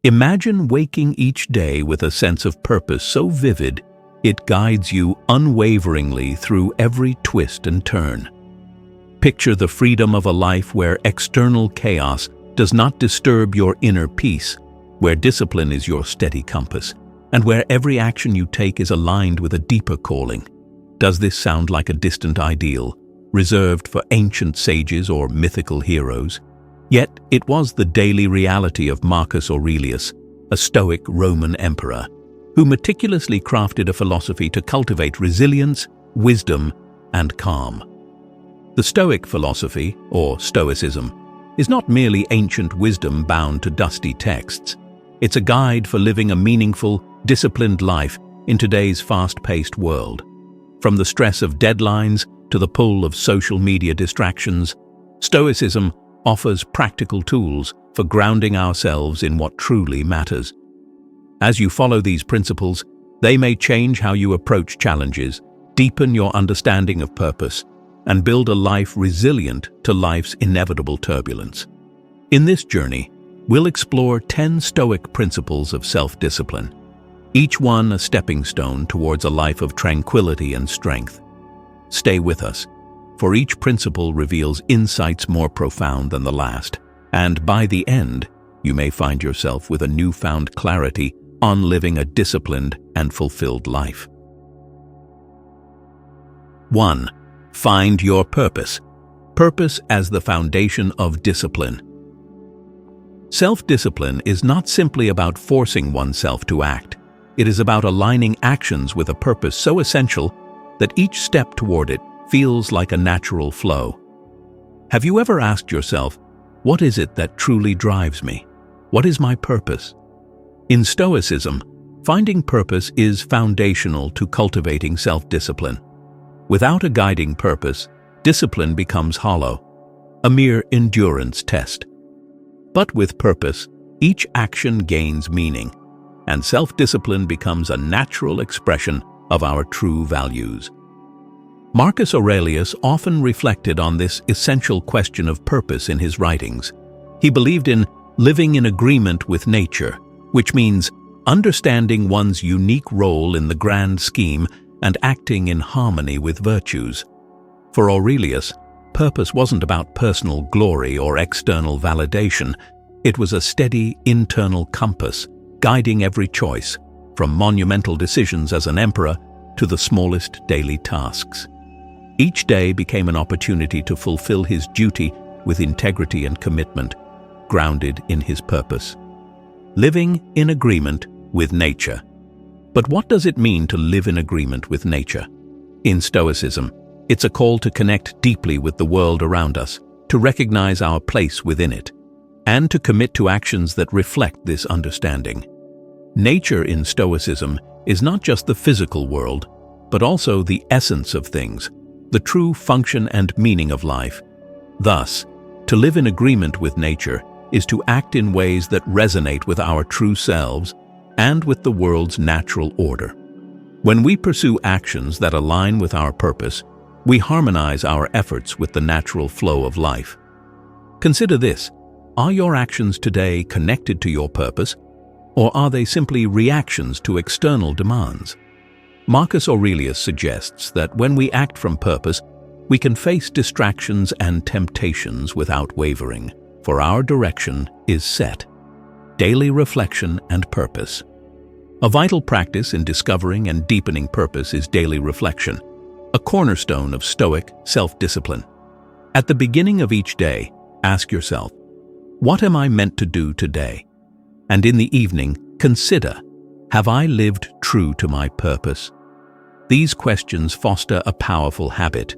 Imagine waking each day with a sense of purpose so vivid it guides you unwaveringly through every twist and turn. Picture the freedom of a life where external chaos does not disturb your inner peace, where discipline is your steady compass, and where every action you take is aligned with a deeper calling. Does this sound like a distant ideal, reserved for ancient sages or mythical heroes? Yet it was the daily reality of Marcus Aurelius, a Stoic Roman emperor, who meticulously crafted a philosophy to cultivate resilience, wisdom, and calm. The Stoic philosophy, or Stoicism, is not merely ancient wisdom bound to dusty texts. It's a guide for living a meaningful, disciplined life in today's fast-paced world. From the stress of deadlines to the pull of social media distractions, Stoicism offers practical tools for grounding ourselves in what truly matters. As you follow these principles, they may change how you approach challenges, deepen your understanding of purpose, and build a life resilient to life's inevitable turbulence. In this journey, we'll explore 10 Stoic principles of self-discipline, each one a stepping stone towards a life of tranquility and strength. Stay with us, for each principle reveals insights more profound than the last, and by the end, you may find yourself with a newfound clarity on living a disciplined and fulfilled life. 1. Find your purpose. Purpose as the foundation of discipline. Self-discipline is not simply about forcing oneself to act. It is about aligning actions with a purpose so essential that each step toward it feels like a natural flow. Have you ever asked yourself, what is it that truly drives me? What is my purpose? In Stoicism, finding purpose is foundational to cultivating self-discipline. Without a guiding purpose, discipline becomes hollow, a mere endurance test. But with purpose, each action gains meaning, and self-discipline becomes a natural expression of our true values. Marcus Aurelius often reflected on this essential question of purpose in his writings. He believed in living in agreement with nature, which means understanding one's unique role in the grand scheme and acting in harmony with virtues. For Aurelius, purpose wasn't about personal glory or external validation. It was a steady internal compass, guiding every choice, from monumental decisions as an emperor to the smallest daily tasks. Each day became an opportunity to fulfill his duty with integrity and commitment, grounded in his purpose. Living in agreement with nature. But what does it mean to live in agreement with nature? In Stoicism, it's a call to connect deeply with the world around us, to recognize our place within it, and to commit to actions that reflect this understanding. Nature in Stoicism is not just the physical world, but also the essence of things, the true function and meaning of life. Thus, to live in agreement with nature is to act in ways that resonate with our true selves and with the world's natural order. When we pursue actions that align with our purpose, we harmonize our efforts with the natural flow of life. Consider this: are your actions today connected to your purpose, or are they simply reactions to external demands? Marcus Aurelius suggests that when we act from purpose, we can face distractions and temptations without wavering, for our direction is set. Daily reflection and purpose. A vital practice in discovering and deepening purpose is daily reflection, a cornerstone of Stoic self-discipline. At the beginning of each day, ask yourself, what am I meant to do today? And in the evening, consider, have I lived true to my purpose? These questions foster a powerful habit,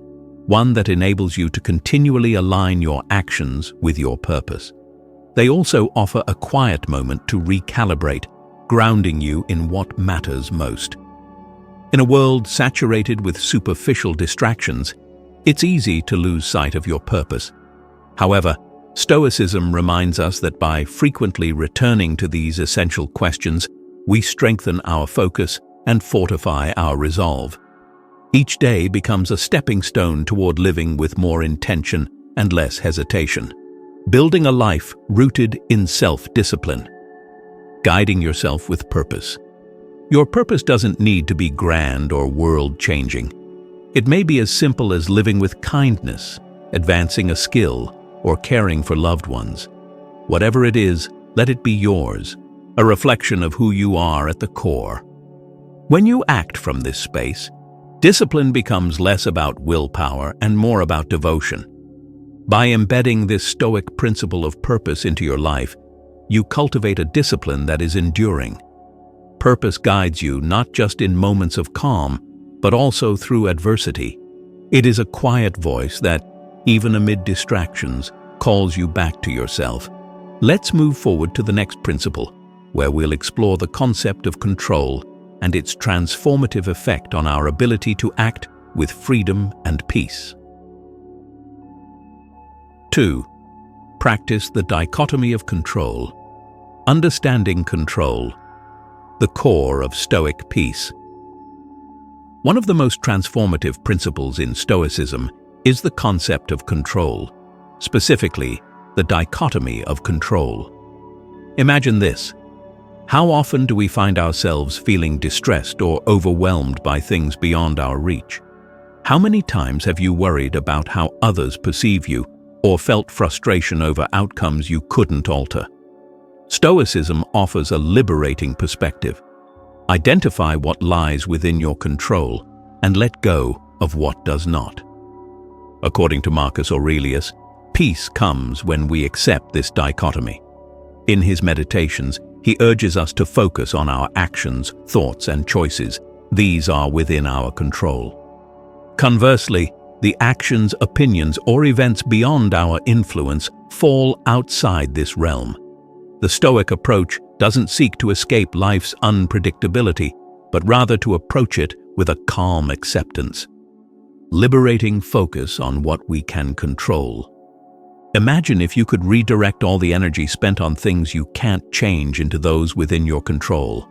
one that enables you to continually align your actions with your purpose. They also offer a quiet moment to recalibrate, grounding you in what matters most. In a world saturated with superficial distractions, it's easy to lose sight of your purpose. However, Stoicism reminds us that by frequently returning to these essential questions, we strengthen our focus and fortify our resolve. Each day becomes a stepping stone toward living with more intention and less hesitation, building a life rooted in self-discipline. guiding yourself with purpose. Your purpose doesn't need to be grand or world-changing. It may be as simple as living with kindness, advancing a skill, or caring for loved ones. Whatever it is, let it be yours, a reflection of who you are at the core. When you act from this space, discipline becomes less about willpower and more about devotion. By embedding this Stoic principle of purpose into your life, you cultivate a discipline that is enduring. Purpose guides you not just in moments of calm, but also through adversity. It is a quiet voice that, even amid distractions, calls you back to yourself. Let's move forward to the next principle, where we'll explore the concept of control and its transformative effect on our ability to act with freedom and peace. 2. Practice the dichotomy of control. Understanding control, the core of Stoic peace. One of the most transformative principles in Stoicism is the concept of control, specifically the dichotomy of control. Imagine this. How often do we find ourselves feeling distressed or overwhelmed by things beyond our reach? How many times have you worried about how others perceive you or felt frustration over outcomes you couldn't alter? Stoicism offers a liberating perspective. Identify what lies within your control and let go of what does not. According to Marcus Aurelius, peace comes when we accept this dichotomy. In his meditations, he urges us to focus on our actions, thoughts, and choices. These are within our control. Conversely, the actions, opinions, or events beyond our influence fall outside this realm. The Stoic approach doesn't seek to escape life's unpredictability, but rather to approach it with a calm acceptance. Liberating focus on what we can control. Imagine if you could redirect all the energy spent on things you can't change into those within your control.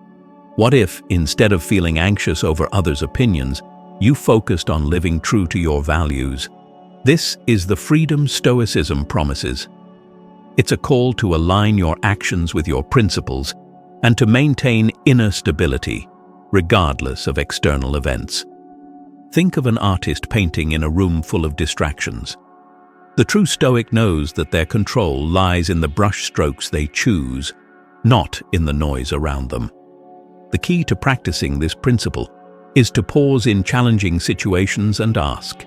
What if, instead of feeling anxious over others' opinions, you focused on living true to your values? This is the freedom Stoicism promises. It's a call to align your actions with your principles and to maintain inner stability, regardless of external events. Think of an artist painting in a room full of distractions. The true Stoic knows that their control lies in the brush strokes they choose, not in the noise around them. The key to practicing this principle is to pause in challenging situations and ask,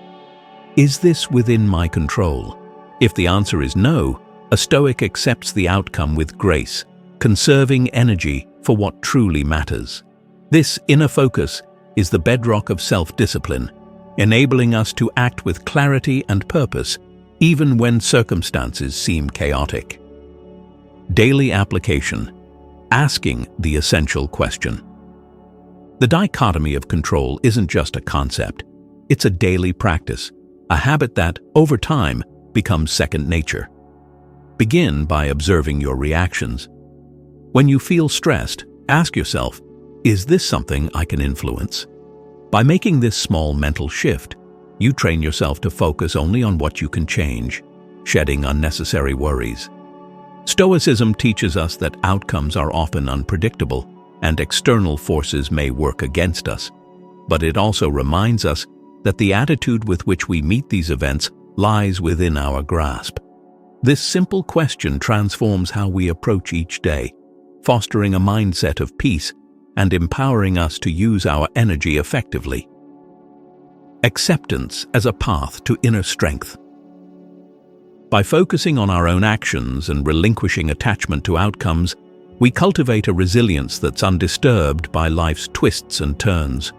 is this within my control? If the answer is no, a Stoic accepts the outcome with grace, conserving energy for what truly matters. This inner focus is the bedrock of self-discipline, enabling us to act with clarity and purpose, even when circumstances seem chaotic. Daily application. Asking the essential question. The dichotomy of control isn't just a concept. It's a daily practice, a habit that, over time, becomes second nature. Begin by observing your reactions. When you feel stressed, ask yourself, is this something I can influence? By making this small mental shift, you train yourself to focus only on what you can change, shedding unnecessary worries. Stoicism teaches us that outcomes are often unpredictable and external forces may work against us, but it also reminds us that the attitude with which we meet these events lies within our grasp. This simple question transforms how we approach each day, fostering a mindset of peace and empowering us to use our energy effectively. Acceptance as a path to inner strength. By focusing on our own actions and relinquishing attachment to outcomes, we cultivate a resilience that's undisturbed by life's twists and turns.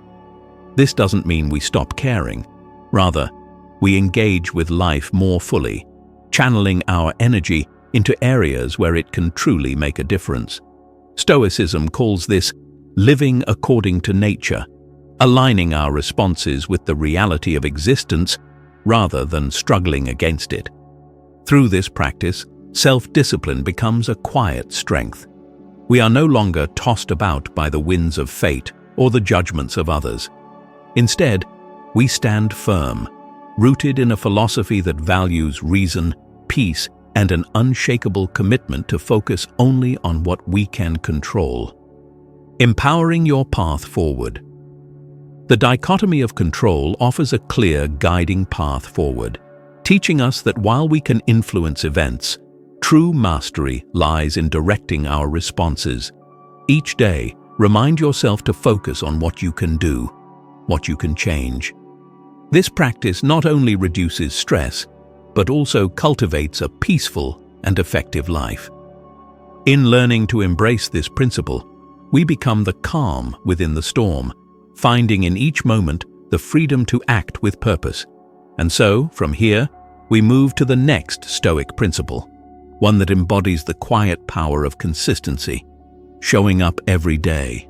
This doesn't mean we stop caring. Rather, we engage with life more fully, channeling our energy into areas where it can truly make a difference. Stoicism calls this living according to nature, aligning our responses with the reality of existence rather than struggling against it. Through this practice, self-discipline becomes a quiet strength. We are no longer tossed about by the winds of fate or the judgments of others. Instead, we stand firm, rooted in a philosophy that values reason, peace, and an unshakable commitment to focus only on what we can control. Empowering your path forward. The dichotomy of control offers a clear, guiding path forward, teaching us that while we can influence events, true mastery lies in directing our responses. Each day, remind yourself to focus on what you can do, what you can change. This practice not only reduces stress, but also cultivates a peaceful and effective life. In learning to embrace this principle, we become the calm within the storm, finding in each moment the freedom to act with purpose. And so, from here, we move to the next Stoic principle, one that embodies the quiet power of consistency, showing up every day.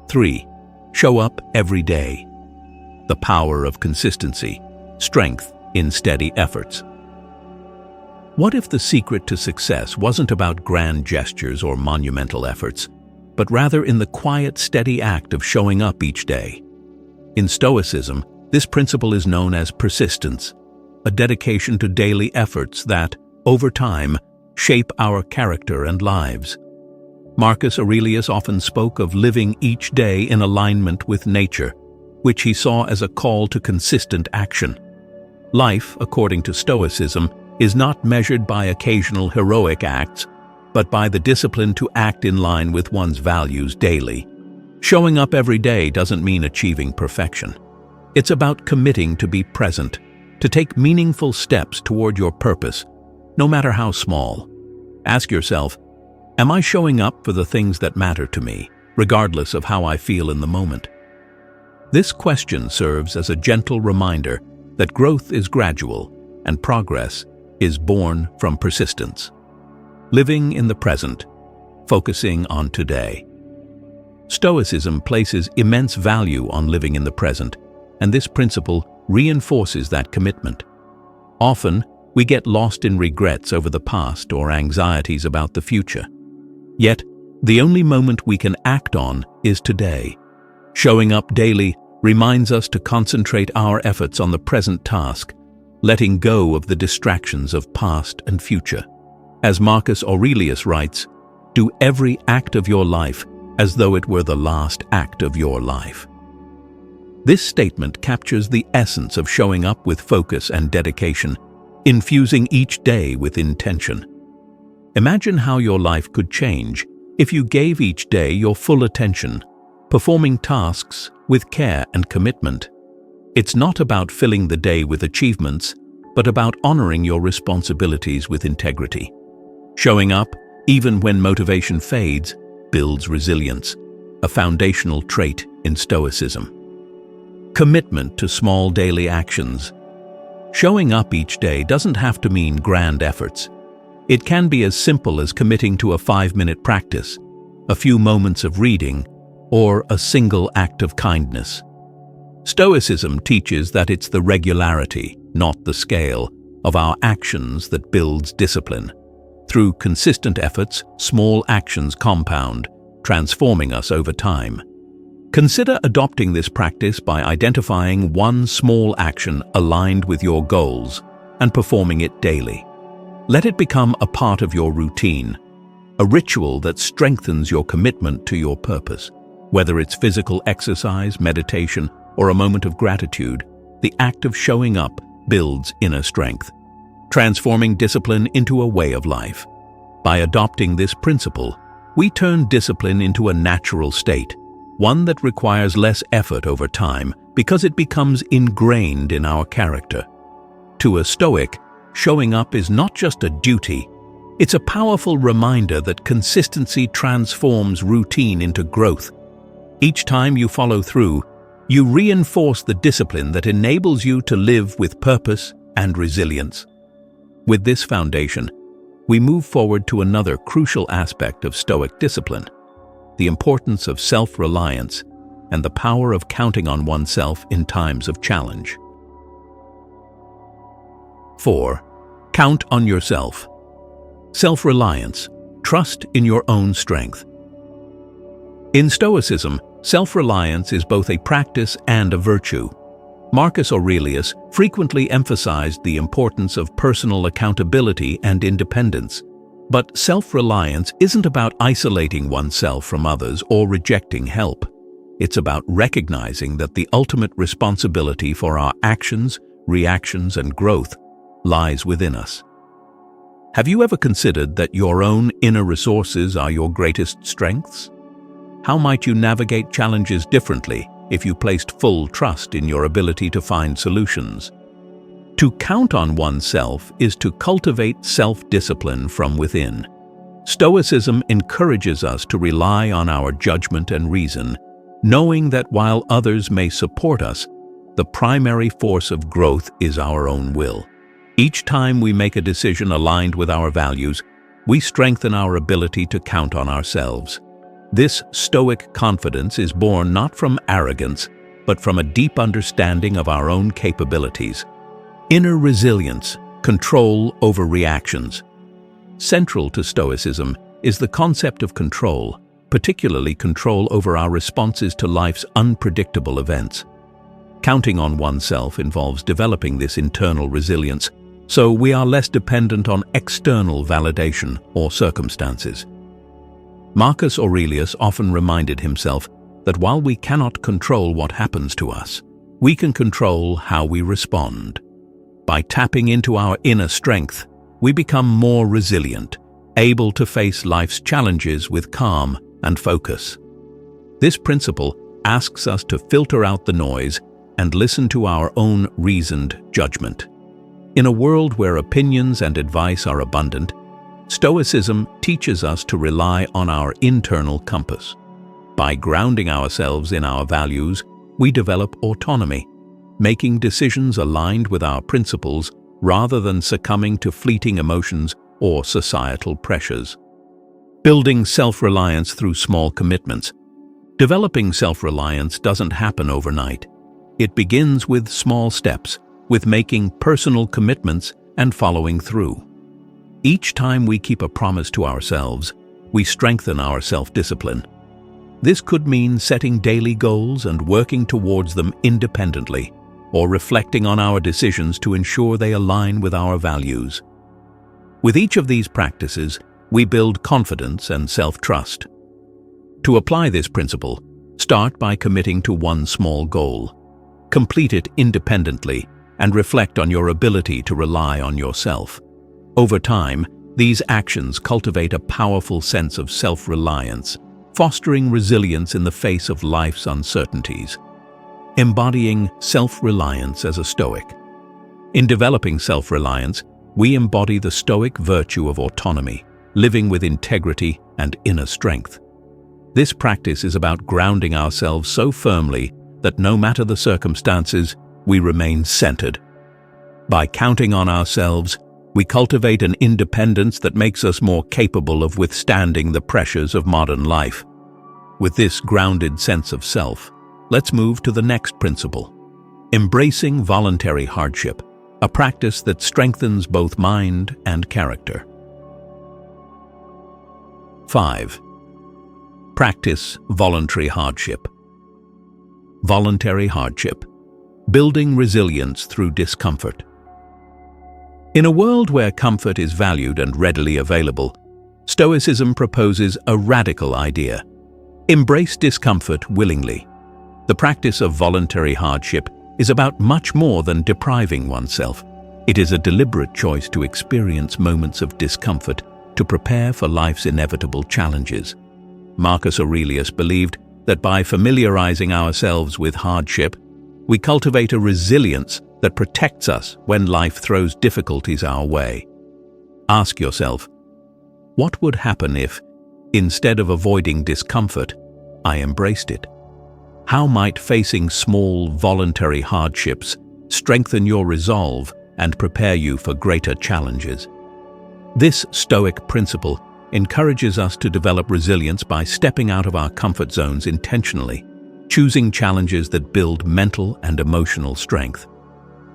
3. Show up every day. The power of consistency, strength in steady efforts. What if the secret to success wasn't about grand gestures or monumental efforts, but rather in the quiet, steady act of showing up each day? In Stoicism, this principle is known as persistence, a dedication to daily efforts that, over time, shape our character and lives. Marcus Aurelius often spoke of living each day in alignment with nature, which he saw as a call to consistent action. Life, according to Stoicism, is not measured by occasional heroic acts, but by the discipline to act in line with one's values daily. Showing up every day doesn't mean achieving perfection. It's about committing to be present, to take meaningful steps toward your purpose, no matter how small. Ask yourself, am I showing up for the things that matter to me, regardless of how I feel in the moment? This question serves as a gentle reminder that growth is gradual and progress is born from persistence. Living in the present, focusing on today. Stoicism places immense value on living in the present, and this principle reinforces that commitment. Often, we get lost in regrets over the past or anxieties about the future. Yet, the only moment we can act on is today. Showing up daily reminds us to concentrate our efforts on the present task, letting go of the distractions of past and future. As Marcus Aurelius writes, do every act of your life as though it were the last act of your life. This statement captures the essence of showing up with focus and dedication, infusing each day with intention. Imagine how your life could change if you gave each day your full attention, performing tasks with care and commitment. It's not about filling the day with achievements, but about honoring your responsibilities with integrity. Showing up, even when motivation fades, builds resilience, a foundational trait in Stoicism. Commitment to small daily actions. Showing up each day doesn't have to mean grand efforts. It can be as simple as committing to a 5-minute practice, a few moments of reading, or a single act of kindness. Stoicism teaches that it's the regularity, not the scale, of our actions that builds discipline. Through consistent efforts, small actions compound, transforming us over time. Consider adopting this practice by identifying one small action aligned with your goals and performing it daily. Let it become a part of your routine, a ritual that strengthens your commitment to your purpose. Whether it's physical exercise, meditation, or a moment of gratitude, the act of showing up builds inner strength, transforming discipline into a way of life. By adopting this principle, we turn discipline into a natural state, one that requires less effort over time because it becomes ingrained in our character. To a Stoic, showing up is not just a duty, it's a powerful reminder that consistency transforms routine into growth. Each time you follow through, you reinforce the discipline that enables you to live with purpose and resilience. With this foundation, we move forward to another crucial aspect of Stoic discipline, the importance of self-reliance and the power of counting on oneself in times of challenge. 4. Count on yourself. Self-reliance. Trust in your own strength. In Stoicism, self-reliance is both a practice and a virtue. Marcus Aurelius frequently emphasized the importance of personal accountability and independence. But self-reliance isn't about isolating oneself from others or rejecting help. It's about recognizing that the ultimate responsibility for our actions, reactions, and growth lies within us. Have you ever considered that your own inner resources are your greatest strengths? How might you navigate challenges differently if you placed full trust in your ability to find solutions? To count on oneself is to cultivate self-discipline from within. Stoicism encourages us to rely on our judgment and reason, knowing that while others may support us, the primary force of growth is our own will. Each time we make a decision aligned with our values, we strengthen our ability to count on ourselves. This Stoic confidence is born not from arrogance, but from a deep understanding of our own capabilities. Inner resilience, control over reactions. Central to Stoicism is the concept of control, particularly control over our responses to life's unpredictable events. Counting on oneself involves developing this internal resilience, so we are less dependent on external validation or circumstances. Marcus Aurelius often reminded himself that while we cannot control what happens to us, we can control how we respond. By tapping into our inner strength, we become more resilient, able to face life's challenges with calm and focus. This principle asks us to filter out the noise and listen to our own reasoned judgment. In a world where opinions and advice are abundant, Stoicism teaches us to rely on our internal compass. By grounding ourselves in our values, we develop autonomy, making decisions aligned with our principles rather than succumbing to fleeting emotions or societal pressures. Building self-reliance through small commitments. Developing self-reliance doesn't happen overnight. It begins with small steps, with making personal commitments and following through. Each time we keep a promise to ourselves, we strengthen our self-discipline. This could mean setting daily goals and working towards them independently, or reflecting on our decisions to ensure they align with our values. With each of these practices, we build confidence and self-trust. To apply this principle, start by committing to one small goal. Complete it independently and reflect on your ability to rely on yourself. Over time, these actions cultivate a powerful sense of self-reliance, fostering resilience in the face of life's uncertainties. Embodying self-reliance as a Stoic. In developing self-reliance, we embody the Stoic virtue of autonomy, living with integrity and inner strength. This practice is about grounding ourselves so firmly that no matter the circumstances, we remain centered. By counting on ourselves, we cultivate an independence that makes us more capable of withstanding the pressures of modern life. With this grounded sense of self, let's move to the next principle. Embracing voluntary hardship, a practice that strengthens both mind and character. 5. Practice voluntary hardship. Voluntary hardship. Building resilience through discomfort. In a world where comfort is valued and readily available, Stoicism proposes a radical idea. Embrace discomfort willingly. The practice of voluntary hardship is about much more than depriving oneself. It is a deliberate choice to experience moments of discomfort to prepare for life's inevitable challenges. Marcus Aurelius believed that by familiarizing ourselves with hardship, we cultivate a resilience that protects us when life throws difficulties our way. Ask yourself, what would happen if, instead of avoiding discomfort, I embraced it? How might facing small voluntary hardships strengthen your resolve and prepare you for greater challenges? This Stoic principle encourages us to develop resilience by stepping out of our comfort zones intentionally, choosing challenges that build mental and emotional strength.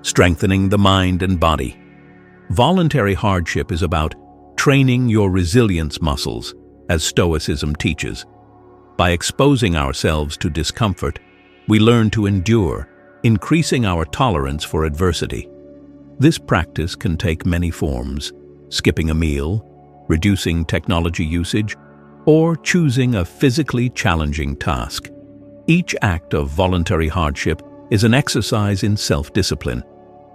Strengthening the mind and body. Voluntary hardship is about training your resilience muscles, as Stoicism teaches. By exposing ourselves to discomfort, we learn to endure, increasing our tolerance for adversity. This practice can take many forms: skipping a meal, reducing technology usage, or choosing a physically challenging task. Each act of voluntary hardship is an exercise in self-discipline,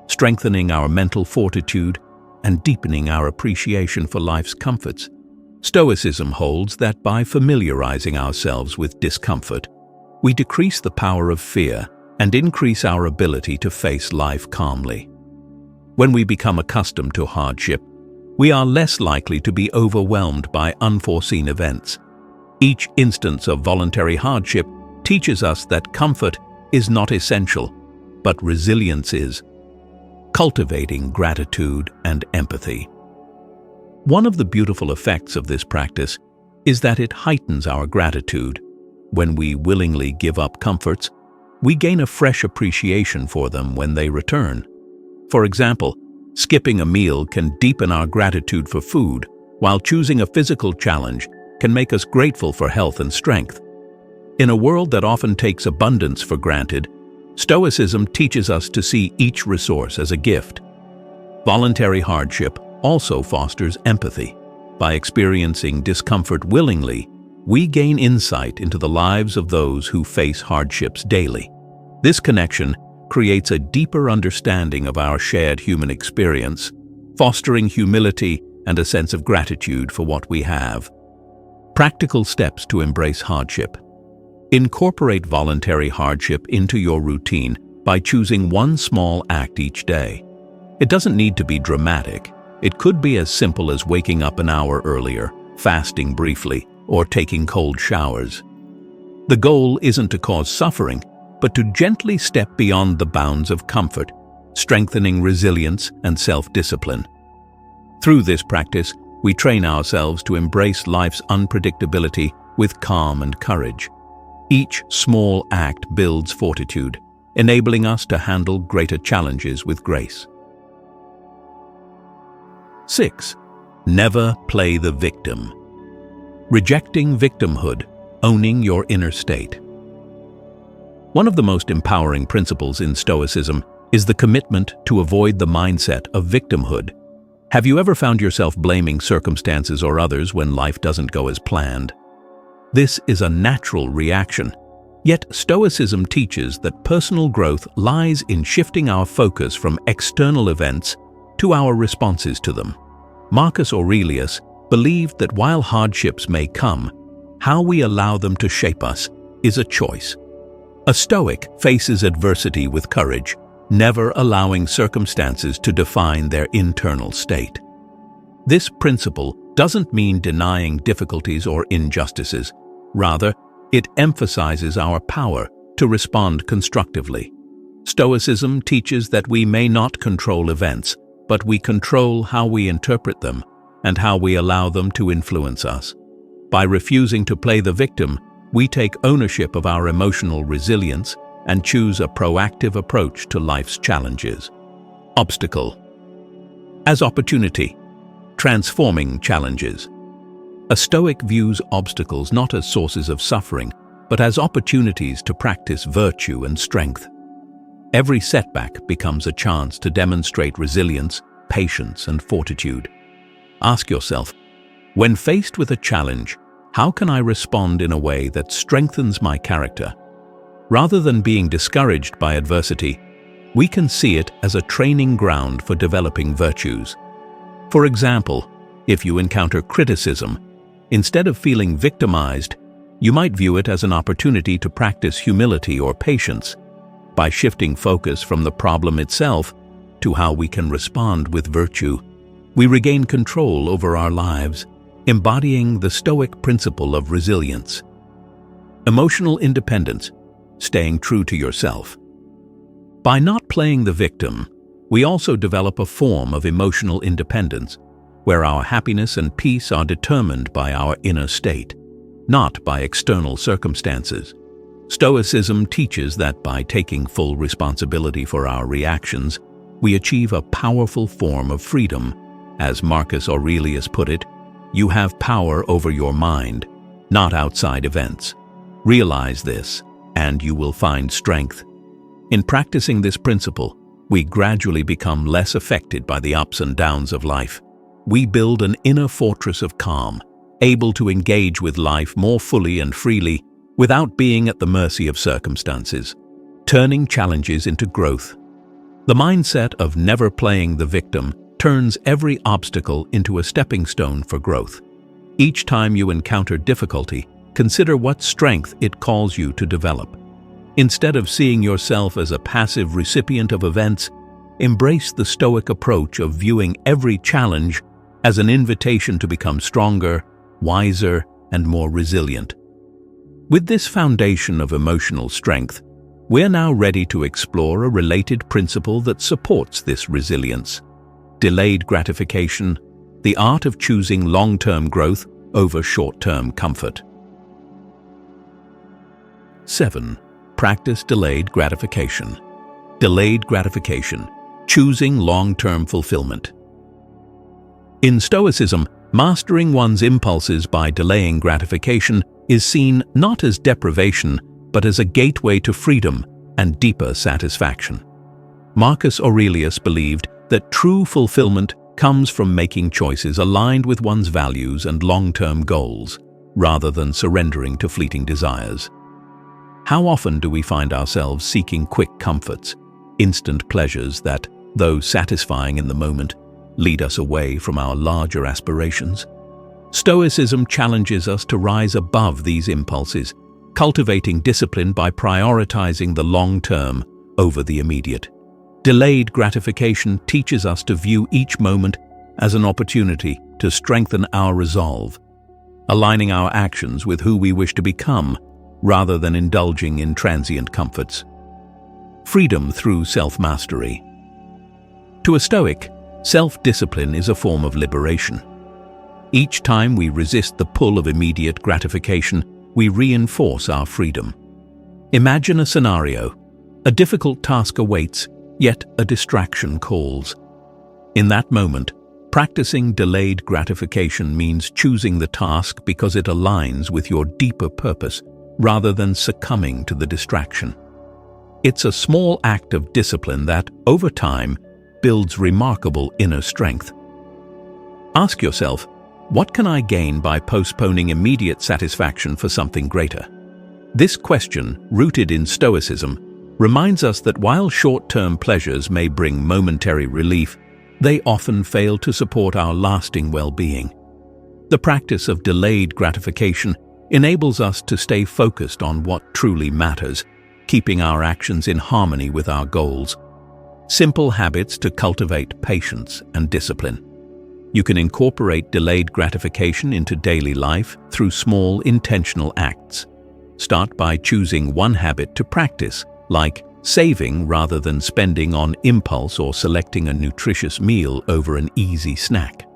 strengthening our mental fortitude and deepening our appreciation for life's comforts. Stoicism holds that by familiarizing ourselves with discomfort, we decrease the power of fear and increase our ability to face life calmly. When we become accustomed to hardship, we are less likely to be overwhelmed by unforeseen events. Each instance of voluntary hardship teaches us that comfort is not essential, but resilience is. Cultivating gratitude and empathy. One of the beautiful effects of this practice is that it heightens our gratitude. When we willingly give up comforts, we gain a fresh appreciation for them when they return. For example, skipping a meal can deepen our gratitude for food, while choosing a physical challenge can make us grateful for health and strength. In a world that often takes abundance for granted, Stoicism teaches us to see each resource as a gift. Voluntary hardship also fosters empathy. By experiencing discomfort willingly, we gain insight into the lives of those who face hardships daily. This connection creates a deeper understanding of our shared human experience, fostering humility and a sense of gratitude for what we have. Practical steps to embrace hardship. Incorporate voluntary hardship into your routine by choosing one small act each day. It doesn't need to be dramatic. It could be as simple as waking up an hour earlier, fasting briefly, or taking cold showers. The goal isn't to cause suffering, but to gently step beyond the bounds of comfort, strengthening resilience and self-discipline. Through this practice, we train ourselves to embrace life's unpredictability with calm and courage. Each small act builds fortitude, enabling us to handle greater challenges with grace. 6. Never play the victim. Rejecting victimhood, owning your inner state. One of the most empowering principles in Stoicism is the commitment to avoid the mindset of victimhood. Have you ever found yourself blaming circumstances or others when life doesn't go as planned? This is a natural reaction. Yet Stoicism teaches that personal growth lies in shifting our focus from external events to our responses to them. Marcus Aurelius believed that while hardships may come, how we allow them to shape us is a choice. A Stoic faces adversity with courage, never allowing circumstances to define their internal state. This principle doesn't mean denying difficulties or injustices. Rather, it emphasizes our power to respond constructively. Stoicism teaches that we may not control events, but we control how we interpret them and how we allow them to influence us. By refusing to play the victim, we take ownership of our emotional resilience and choose a proactive approach to life's challenges. Obstacle. As opportunity. Transforming challenges. A Stoic views obstacles not as sources of suffering, but as opportunities to practice virtue and strength. Every setback becomes a chance to demonstrate resilience, patience, and fortitude. Ask yourself, when faced with a challenge, how can I respond in a way that strengthens my character? Rather than being discouraged by adversity, we can see it as a training ground for developing virtues. For example, if you encounter criticism, instead of feeling victimized, you might view it as an opportunity to practice humility or patience. By shifting focus from the problem itself to how we can respond with virtue, we regain control over our lives, embodying the Stoic principle of resilience. Emotional independence, staying true to yourself. By not playing the victim, we also develop a form of emotional independence, where our happiness and peace are determined by our inner state, not by external circumstances. Stoicism teaches that by taking full responsibility for our reactions, we achieve a powerful form of freedom. As Marcus Aurelius put it, you have power over your mind, not outside events. Realize this, and you will find strength. In practicing this principle, we gradually become less affected by the ups and downs of life. We build an inner fortress of calm, able to engage with life more fully and freely without being at the mercy of circumstances, turning challenges into growth. The mindset of never playing the victim turns every obstacle into a stepping stone for growth. Each time you encounter difficulty, consider what strength it calls you to develop. Instead of seeing yourself as a passive recipient of events, embrace the Stoic approach of viewing every challenge as an invitation to become stronger, wiser, and more resilient. With this foundation of emotional strength, we're now ready to explore a related principle that supports this resilience: delayed gratification, the art of choosing long-term growth over short-term comfort. 7. Practice delayed gratification. Delayed gratification, choosing long-term fulfillment. In Stoicism, mastering one's impulses by delaying gratification is seen not as deprivation, but as a gateway to freedom and deeper satisfaction. Marcus Aurelius believed that true fulfillment comes from making choices aligned with one's values and long-term goals, rather than surrendering to fleeting desires. How often do we find ourselves seeking quick comforts, instant pleasures that, though satisfying in the moment, lead us away from our larger aspirations? Stoicism challenges us to rise above these impulses, cultivating discipline by prioritizing the long-term over the immediate. Delayed gratification teaches us to view each moment as an opportunity to strengthen our resolve, aligning our actions with who we wish to become, rather than indulging in transient comforts. Freedom through self-mastery. To a Stoic, self-discipline is a form of liberation. Each time we resist the pull of immediate gratification, we reinforce our freedom. Imagine a scenario. A difficult task awaits, yet a distraction calls. In that moment, practicing delayed gratification means choosing the task because it aligns with your deeper purpose, rather than succumbing to the distraction. It's a small act of discipline that, over time, builds remarkable inner strength. Ask yourself, what can I gain by postponing immediate satisfaction for something greater? This question, rooted in Stoicism, reminds us that while short-term pleasures may bring momentary relief, they often fail to support our lasting well-being. The practice of delayed gratification enables us to stay focused on what truly matters, keeping our actions in harmony with our goals. Simple habits to cultivate patience and discipline. You can incorporate delayed gratification into daily life through small, intentional acts. Start by choosing one habit to practice, like saving rather than spending on impulse or selecting a nutritious meal over an easy snack.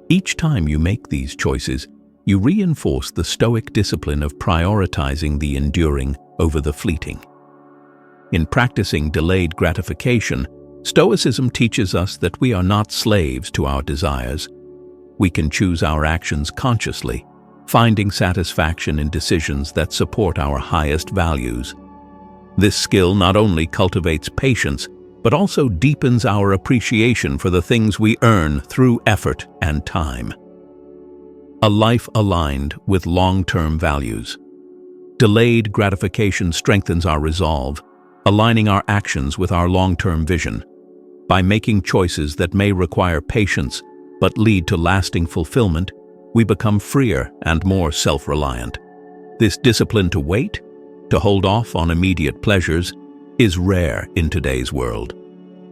Each time you make these choices, you reinforce the Stoic discipline of prioritizing the enduring over the fleeting. In practicing delayed gratification, Stoicism teaches us that we are not slaves to our desires. We can choose our actions consciously, finding satisfaction in decisions that support our highest values. This skill not only cultivates patience, but also deepens our appreciation for the things we earn through effort and time. A life aligned with long-term values. Delayed gratification strengthens our resolve, aligning our actions with our long-term vision. By making choices that may require patience but lead to lasting fulfillment, we become freer and more self-reliant. This discipline to wait, to hold off on immediate pleasures, is rare in today's world.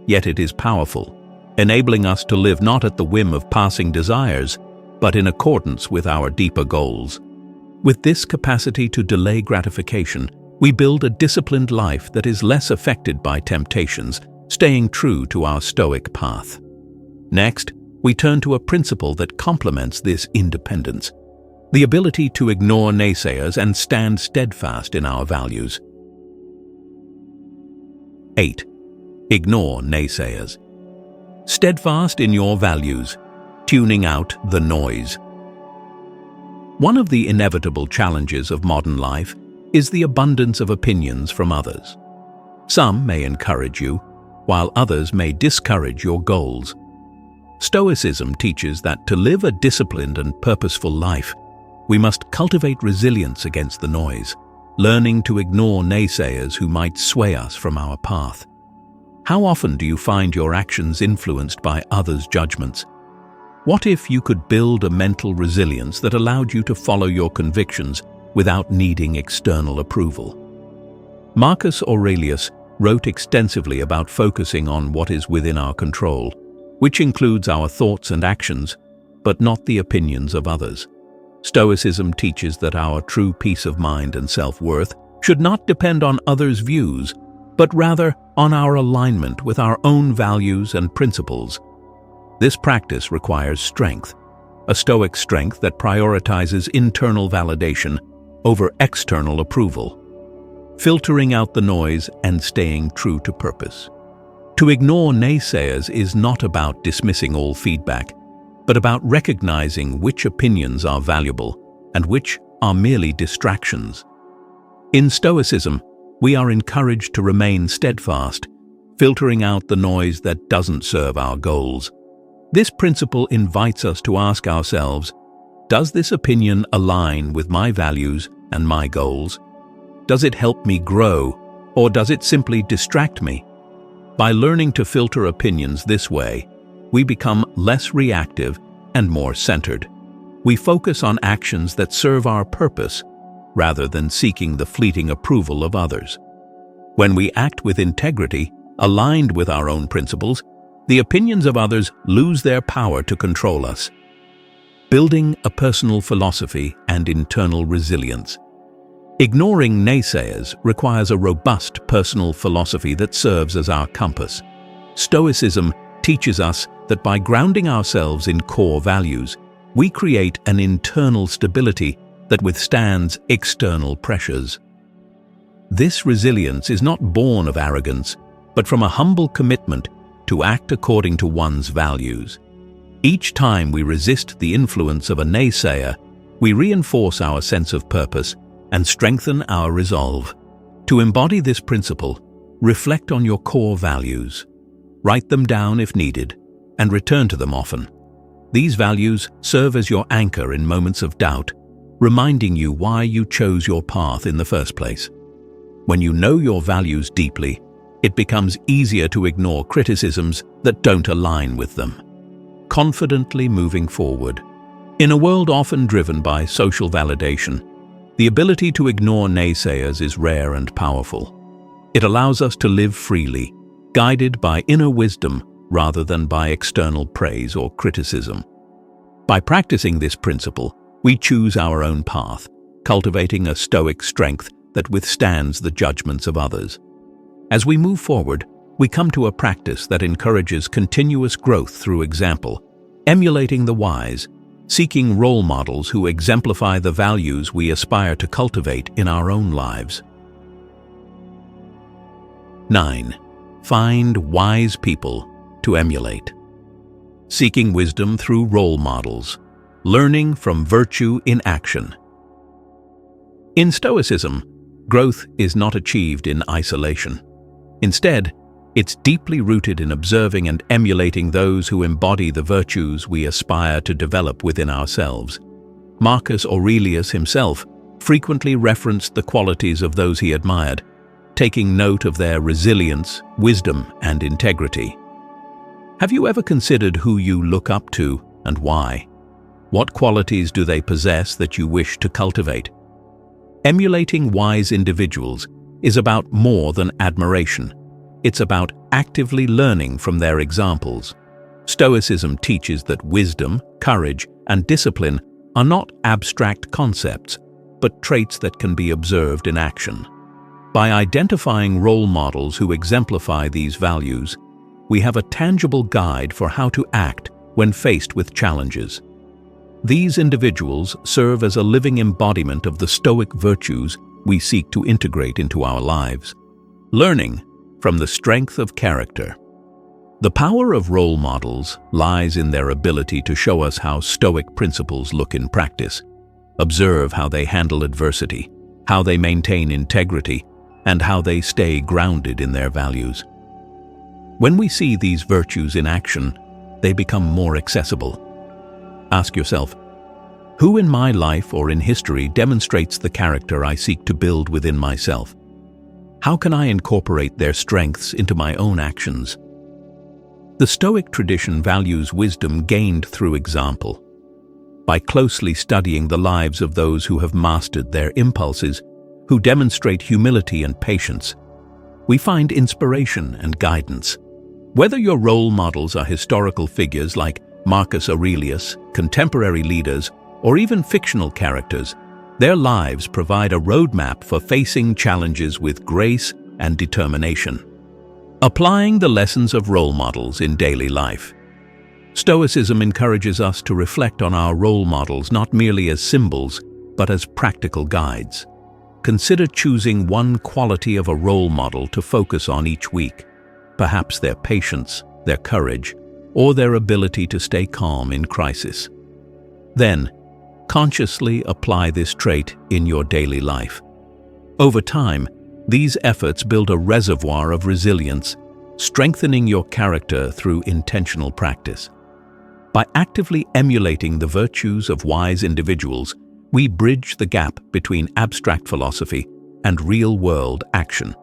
Yet it is powerful, enabling us to live not at the whim of passing desires, but in accordance with our deeper goals. With this capacity to delay gratification, we build a disciplined life that is less affected by temptations, staying true to our Stoic path. Next, we turn to a principle that complements this independence: the ability to ignore naysayers and stand steadfast in our values. 8. Ignore naysayers. Steadfast in your values, tuning out the noise. One of the inevitable challenges of modern life is the abundance of opinions from others. Some may encourage you, while others may discourage your goals. Stoicism teaches that to live a disciplined and purposeful life, we must cultivate resilience against the noise, learning to ignore naysayers who might sway us from our path. How often do you find your actions influenced by others' judgments? What if you could build a mental resilience that allowed you to follow your convictions without needing external approval? Marcus Aurelius wrote extensively about focusing on what is within our control, which includes our thoughts and actions, but not the opinions of others. Stoicism teaches that our true peace of mind and self-worth should not depend on others' views, but rather on our alignment with our own values and principles. This practice requires strength, a Stoic strength that prioritizes internal validation over external approval, filtering out the noise and staying true to purpose. To ignore naysayers is not about dismissing all feedback, but about recognizing which opinions are valuable and which are merely distractions. In Stoicism, we are encouraged to remain steadfast, filtering out the noise that doesn't serve our goals. This principle invites us to ask ourselves, does this opinion align with my values and my goals? Does it help me grow, or does it simply distract me? By learning to filter opinions this way, we become less reactive and more centered. We focus on actions that serve our purpose, rather than seeking the fleeting approval of others. When we act with integrity, aligned with our own principles, the opinions of others lose their power to control us. Building a personal philosophy and internal resilience. Ignoring naysayers requires a robust personal philosophy that serves as our compass. Stoicism teaches us that by grounding ourselves in core values, we create an internal stability that withstands external pressures. This resilience is not born of arrogance, but from a humble commitment to act according to one's values. Each time we resist the influence of a naysayer, we reinforce our sense of purpose and strengthen our resolve. To embody this principle, reflect on your core values. Write them down if needed, and return to them often. These values serve as your anchor in moments of doubt, reminding you why you chose your path in the first place. When you know your values deeply, it becomes easier to ignore criticisms that don't align with them. Confidently moving forward. In a world often driven by social validation, the ability to ignore naysayers is rare and powerful. It allows us to live freely, guided by inner wisdom rather than by external praise or criticism. By practicing this principle, we choose our own path, cultivating a Stoic strength that withstands the judgments of others. As we move forward, we come to a practice that encourages continuous growth through example, emulating the wise, seeking role models who exemplify the values we aspire to cultivate in our own lives. 9. Find wise people to emulate. Seeking wisdom through role models, learning from virtue in action. In Stoicism, growth is not achieved in isolation. Instead, it's deeply rooted in observing and emulating those who embody the virtues we aspire to develop within ourselves. Marcus Aurelius himself frequently referenced the qualities of those he admired, taking note of their resilience, wisdom, and integrity. Have you ever considered who you look up to and why? What qualities do they possess that you wish to cultivate? Emulating wise individuals is about more than admiration. It's about actively learning from their examples. Stoicism teaches that wisdom, courage, and discipline are not abstract concepts, but traits that can be observed in action. By identifying role models who exemplify these values, we have a tangible guide for how to act when faced with challenges. These individuals serve as a living embodiment of the Stoic virtues we seek to integrate into our lives. Learning from the strength of character. The power of role models lies in their ability to show us how Stoic principles look in practice. Observe how they handle adversity, how they maintain integrity, and how they stay grounded in their values. When we see these virtues in action, they become more accessible. Ask yourself, who in my life or in history demonstrates the character I seek to build within myself? How can I incorporate their strengths into my own actions? The Stoic tradition values wisdom gained through example. By closely studying the lives of those who have mastered their impulses, who demonstrate humility and patience, we find inspiration and guidance. Whether your role models are historical figures like Marcus Aurelius, contemporary leaders, or even fictional characters, their lives provide a roadmap for facing challenges with grace and determination. Applying the lessons of role models in daily life. Stoicism encourages us to reflect on our role models not merely as symbols, but as practical guides. Consider choosing one quality of a role model to focus on each week, perhaps their patience, their courage, or their ability to stay calm in crisis. Then, consciously apply this trait in your daily life. Over time, these efforts build a reservoir of resilience, strengthening your character through intentional practice. By actively emulating the virtues of wise individuals, we bridge the gap between abstract philosophy and real-world action.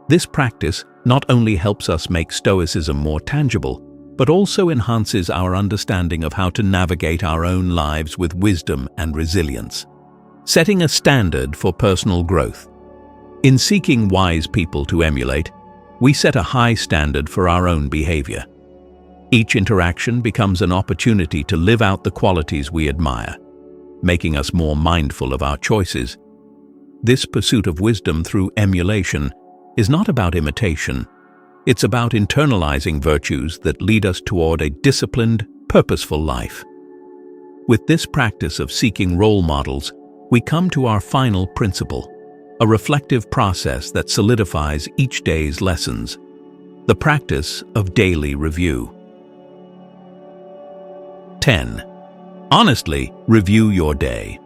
This practice not only helps us make Stoicism more tangible, but also enhances our understanding of how to navigate our own lives with wisdom and resilience. Setting a standard for personal growth. In seeking wise people to emulate, we set a high standard for our own behavior. Each interaction becomes an opportunity to live out the qualities we admire, making us more mindful of our choices. This pursuit of wisdom through emulation is not about imitation. It's about internalizing virtues that lead us toward a disciplined, purposeful life. With this practice of seeking role models, we come to our final principle, a reflective process that solidifies each day's lessons, the practice of daily review. 10. Honestly review your day.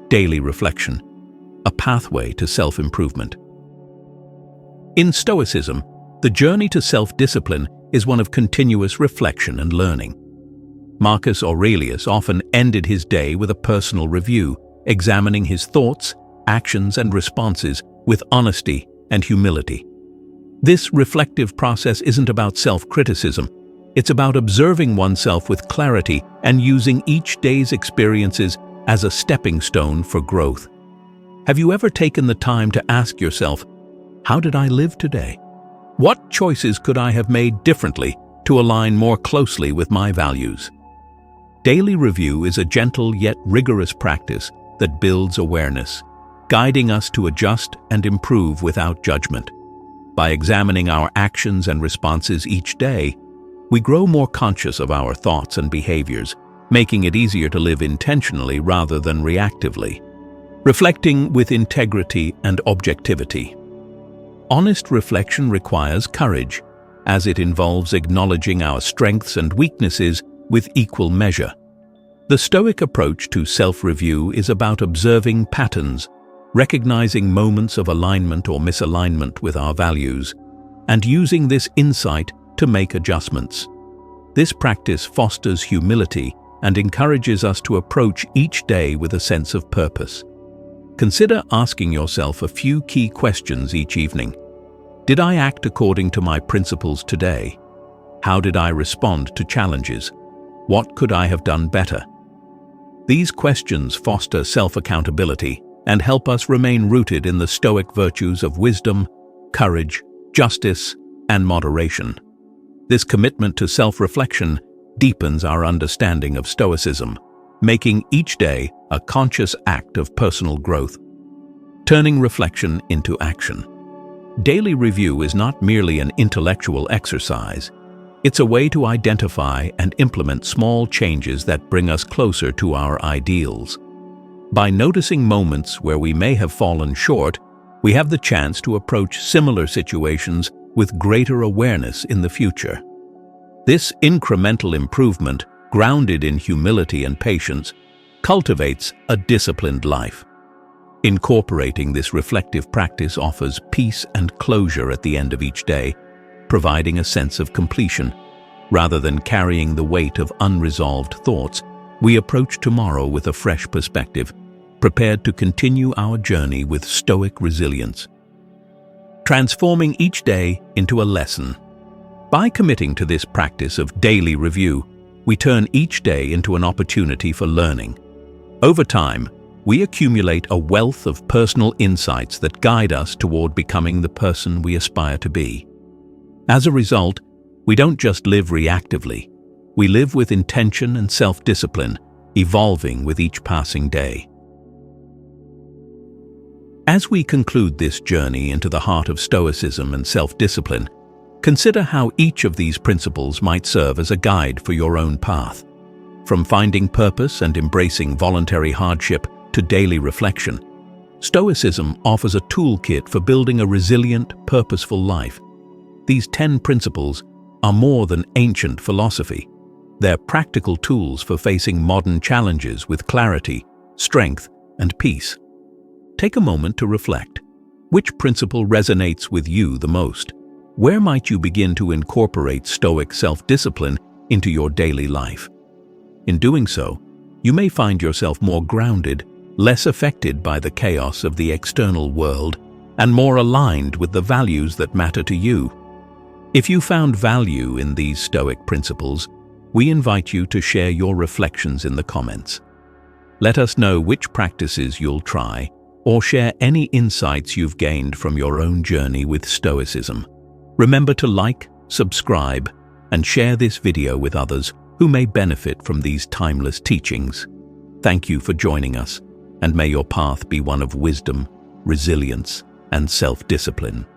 Daily reflection, a pathway to self-improvement. In Stoicism, the journey to self-discipline is one of continuous reflection and learning. Marcus Aurelius often ended his day with a personal review, examining his thoughts, actions, and responses with honesty and humility. This reflective process isn't about self-criticism. It's about observing oneself with clarity and using each day's experiences as a stepping stone for growth. Have you ever taken the time to ask yourself, how did I live today? What choices could I have made differently to align more closely with my values? Daily review is a gentle yet rigorous practice that builds awareness, guiding us to adjust and improve without judgment. By examining our actions and responses each day, we grow more conscious of our thoughts and behaviors, making it easier to live intentionally rather than reactively. Reflecting with integrity and objectivity. Honest reflection requires courage, as it involves acknowledging our strengths and weaknesses with equal measure. The Stoic approach to self-review is about observing patterns, recognizing moments of alignment or misalignment with our values, and using this insight to make adjustments. This practice fosters humility and encourages us to approach each day with a sense of purpose. Consider asking yourself a few key questions each evening. Did I act according to my principles today? How did I respond to challenges? What could I have done better? These questions foster self-accountability and help us remain rooted in the Stoic virtues of wisdom, courage, justice, and moderation. This commitment to self-reflection deepens our understanding of Stoicism, making each day a conscious act of personal growth. Turning reflection into action. Daily review is not merely an intellectual exercise. It's a way to identify and implement small changes that bring us closer to our ideals. By noticing moments where we may have fallen short, we have the chance to approach similar situations with greater awareness in the future. This incremental improvement, grounded in humility and patience, cultivates a disciplined life. Incorporating this reflective practice offers peace and closure at the end of each day, providing a sense of completion. Rather than carrying the weight of unresolved thoughts, we approach tomorrow with a fresh perspective, prepared to continue our journey with Stoic resilience. Transforming each day into a lesson. By committing to this practice of daily review, we turn each day into an opportunity for learning. Over time, we accumulate a wealth of personal insights that guide us toward becoming the person we aspire to be. As a result, we don't just live reactively, we live with intention and self-discipline, evolving with each passing day. As we conclude this journey into the heart of Stoicism and self-discipline, consider how each of these principles might serve as a guide for your own path. From finding purpose and embracing voluntary hardship to daily reflection, Stoicism offers a toolkit for building a resilient, purposeful life. These 10 principles are more than ancient philosophy. They're practical tools for facing modern challenges with clarity, strength, and peace. Take a moment to reflect. Which principle resonates with you the most? Where might you begin to incorporate Stoic self-discipline into your daily life? In doing so, you may find yourself more grounded, less affected by the chaos of the external world, and more aligned with the values that matter to you. If you found value in these Stoic principles, we invite you to share your reflections in the comments. Let us know which practices you'll try, or share any insights you've gained from your own journey with Stoicism. Remember to like, subscribe, and share this video with others who may benefit from these timeless teachings. Thank you for joining us, and may your path be one of wisdom, resilience, and self-discipline.